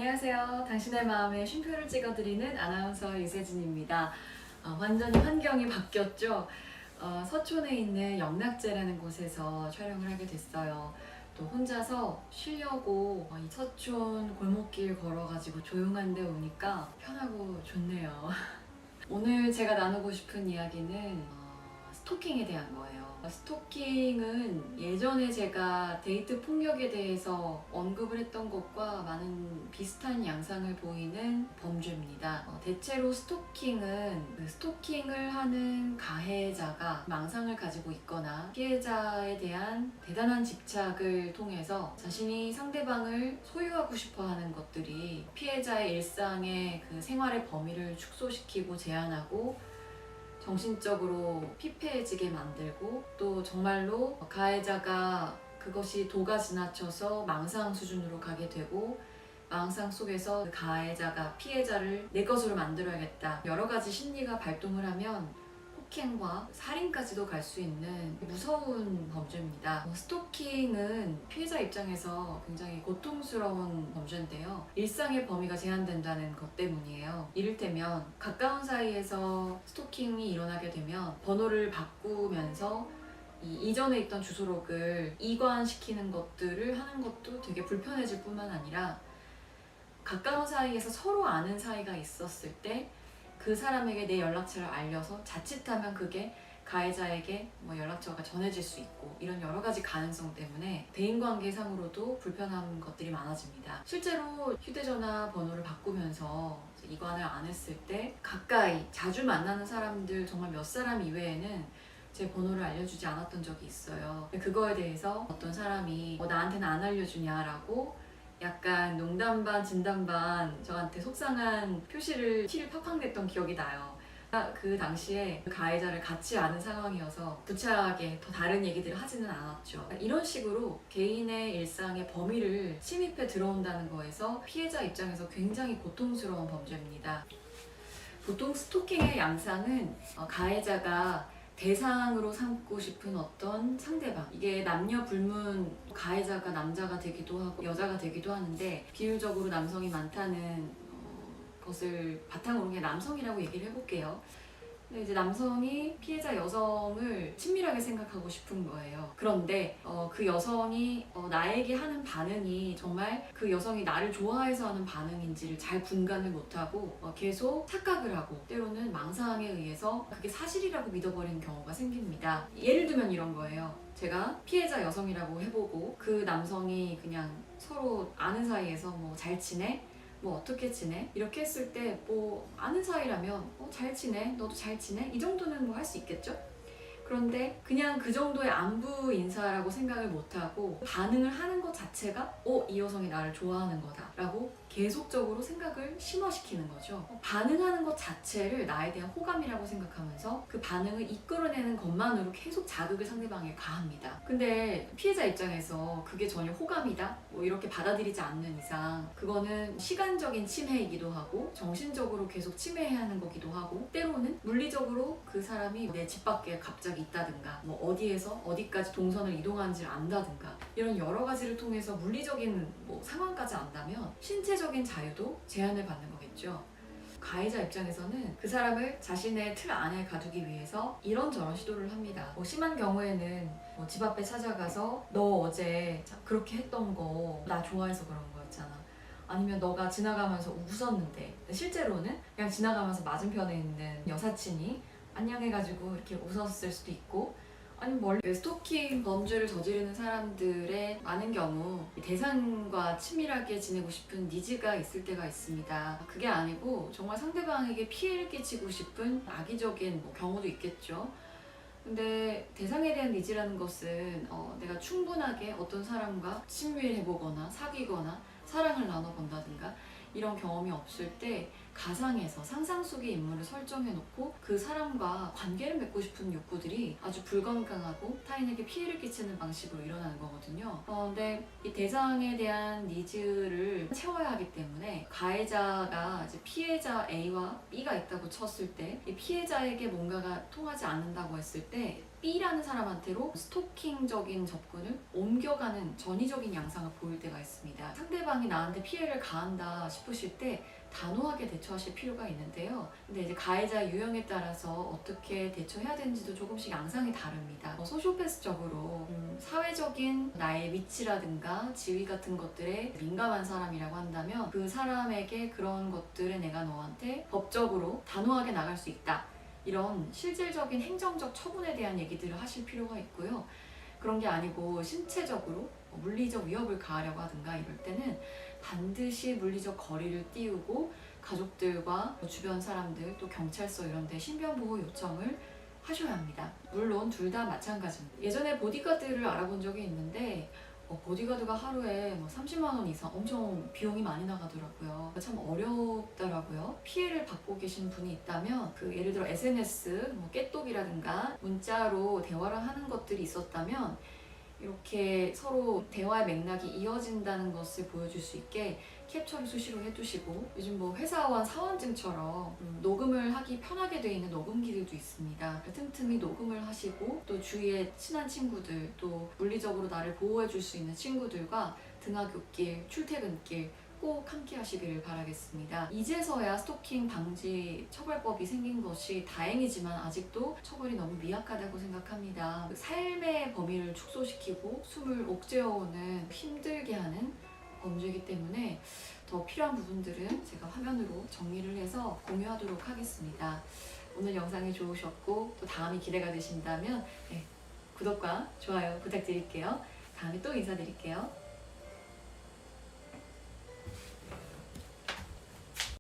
안녕하세요. 당신의 마음에 쉼표를 찍어드리는 아나운서 유세진입니다. 완전히 환경이 바뀌었죠. 서촌에 있는 영락제라는 곳에서 촬영을 하게 됐어요. 또 혼자서 쉬려고 이 서촌 골목길 걸어가지고 조용한 데 오니까 편하고 좋네요. 오늘 제가 나누고 싶은 이야기는 스토킹에 대한 거예요. 스토킹은 예전에 제가 데이트 폭력에 대해서 언급을 했던 것과 많은 비슷한 양상을 보이는 범죄입니다. 대체로 스토킹은 스토킹을 하는 가해자가 망상을 가지고 있거나 피해자에 대한 대단한 집착을 통해서 자신이 상대방을 소유하고 싶어 하는 것들이 피해자의 일상의 그 생활의 범위를 축소시키고 제한하고 정신적으로 피폐해지게 만들고 또 정말로 가해자가 그것이 도가 지나쳐서 망상 수준으로 가게 되고 망상 속에서 그 가해자가 피해자를 내 것으로 만들어야겠다 여러 가지 심리가 발동을 하면 폭행과 살인까지도 갈 수 있는 무서운 범죄입니다. 스토킹은 피해자 입장에서 굉장히 고통스러운 범죄인데요. 일상의 범위가 제한된다는 것 때문이에요. 이를테면 가까운 사이에서 스토킹이 일어나게 되면 번호를 바꾸면서 이전에 있던 주소록을 이관시키는 것들을 하는 것도 되게 불편해질 뿐만 아니라 가까운 사이에서 서로 아는 사이가 있었을 때 그 사람에게 내 연락처를 알려서 자칫하면 그게 가해자에게 연락처가 전해질 수 있고 이런 여러 가지 가능성 때문에 대인관계상으로도 불편한 것들이 많아집니다. 실제로 휴대전화 번호를 바꾸면서 이관을 안 했을 때 가까이 자주 만나는 사람들 정말 몇 사람 이외에는 제 번호를 알려주지 않았던 적이 있어요. 그거에 대해서 어떤 사람이 나한테는 안 알려주냐라고 약간 농담 반 진담 반 저한테 속상한 표시를 티를 팍팍 냈던 기억이 나요. 그 당시에 그 가해자를 같이 아는 상황이어서 구차하게 더 다른 얘기들을 하지는 않았죠. 이런 식으로 개인의 일상의 범위를 침입해 들어온다는 거에서 피해자 입장에서 굉장히 고통스러운 범죄입니다. 보통 스토킹의 양상은 가해자가 대상으로 삼고 싶은 어떤 상대방, 이게 남녀 불문 가해자가 남자가 되기도 하고 여자가 되기도 하는데 비율적으로 남성이 많다는 것을 바탕으로 그냥 남성이라고 얘기를 해볼게요. 근데 이제 남성이 피해자 여성을 친밀하게 생각하고 싶은 거예요. 그런데 그 여성이 나에게 하는 반응이 정말 그 여성이 나를 좋아해서 하는 반응인지를 잘 분간을 못하고 계속 착각을 하고 때로는 망상에 의해서 그게 사실이라고 믿어버리는 경우가 생깁니다. 예를 들면 이런 거예요. 제가 피해자 여성이라고 해보고 그 남성이 그냥 서로 아는 사이에서 잘 지내? 어떻게 지내? 이렇게 했을 때 아는 사이라면 잘 지내? 너도 잘 지내? 이 정도는 할 수 있겠죠? 그런데 그냥 그 정도의 안부 인사라고 생각을 못하고 반응을 하는 것 자체가 이 여성이 나를 좋아하는 거다 라고 계속적으로 생각을 심화시키는 거죠. 반응하는 것 자체를 나에 대한 호감이라고 생각하면서 그 반응을 이끌어내는 것만으로 계속 자극을 상대방에 가합니다. 근데 피해자 입장에서 그게 전혀 호감이다? 이렇게 받아들이지 않는 이상 그거는 시간적인 침해이기도 하고 정신적으로 계속 침해해야 하는 거기도 하고 때로는 물리적으로 그 사람이 내 집 밖에 갑자기 있다든가 어디에서 어디까지 동선을 이동하는지를 안다든가 이런 여러 가지를 통해서 물리적인 상황까지 안다면 신체적인 자유도 제한을 받는 거겠죠. 가해자 입장에서는 그 사람을 자신의 틀 안에 가두기 위해서 이런저런 시도를 합니다. 심한 경우에는 집 앞에 찾아가서 너 어제 그렇게 했던 거 나 좋아해서 그런 거였잖아. 아니면 너가 지나가면서 웃었는데 실제로는 그냥 지나가면서 맞은편에 있는 여사친이 안녕해가지고 이렇게 웃었을 수도 있고 아니면 스토킹 범죄를 저지르는 사람들의 많은 경우 대상과 친밀하게 지내고 싶은 니즈가 있을 때가 있습니다. 그게 아니고 정말 상대방에게 피해를 끼치고 싶은 악의적인 경우도 있겠죠. 근데 대상에 대한 니즈라는 것은 내가 충분하게 어떤 사람과 친밀해보거나 사귀거나 사랑을 나눠본다든가 이런 경험이 없을 때 가상에서 상상 속의 인물을 설정해놓고 그 사람과 관계를 맺고 싶은 욕구들이 아주 불건강하고 타인에게 피해를 끼치는 방식으로 일어나는 거거든요. 근데 이 대상에 대한 니즈를 채워야 하기 때문에 가해자가 이제 피해자 A와 B가 있다고 쳤을 때 이 피해자에게 뭔가가 통하지 않는다고 했을 때 B라는 사람한테로 스토킹적인 접근을 옮겨가는 전위적인 양상을 보일 때가 있습니다. 상대방이 나한테 피해를 가한다 싶으실 때 단호하게 대처하실 필요가 있는데요. 근데 이제 가해자 유형에 따라서 어떻게 대처해야 되는지도 조금씩 양상이 다릅니다. 소시오패스적으로 사회적인 나의 위치라든가 지위 같은 것들에 민감한 사람이라고 한다면 그 사람에게 그런 것들에 내가 너한테 법적으로 단호하게 나갈 수 있다. 이런 실질적인 행정적 처분에 대한 얘기들을 하실 필요가 있고요. 그런 게 아니고 신체적으로 물리적 위협을 가하려고 하든가 이럴 때는 반드시 물리적 거리를 띄우고 가족들과 주변 사람들 또 경찰서 이런 데 신변보호 요청을 하셔야 합니다. 물론 둘 다 마찬가지입니다. 예전에 보디가드를 알아본 적이 있는데 보디가드가 하루에 30만 원 이상 엄청 비용이 많이 나가더라고요. 참 어렵더라고요. 피해를 받고 계신 분이 있다면 예를 들어 SNS, 깨똑이라든가 문자로 대화를 하는 것들이 있었다면 이렇게 서로 대화의 맥락이 이어진다는 것을 보여줄 수 있게 캡처를 수시로 해두시고 요즘 회사원 사원증처럼 녹음을 하기 편하게 되어 있는 녹음기들도 있습니다. 틈틈이 녹음을 하시고 또 주위에 친한 친구들 또 물리적으로 나를 보호해줄 수 있는 친구들과 등하굣길, 출퇴근길 꼭 함께 하시길 바라겠습니다. 이제서야 스토킹 방지 처벌법이 생긴 것이 다행이지만 아직도 처벌이 너무 미약하다고 생각합니다. 삶의 범위를 축소시키고 숨을 옥죄어오는 힘들게 하는 범죄이기 때문에 더 필요한 부분들은 제가 화면으로 정리를 해서 공유하도록 하겠습니다. 오늘 영상이 좋으셨고 또 다음이 기대가 되신다면 구독과 좋아요 부탁드릴게요. 다음에 또 인사드릴게요.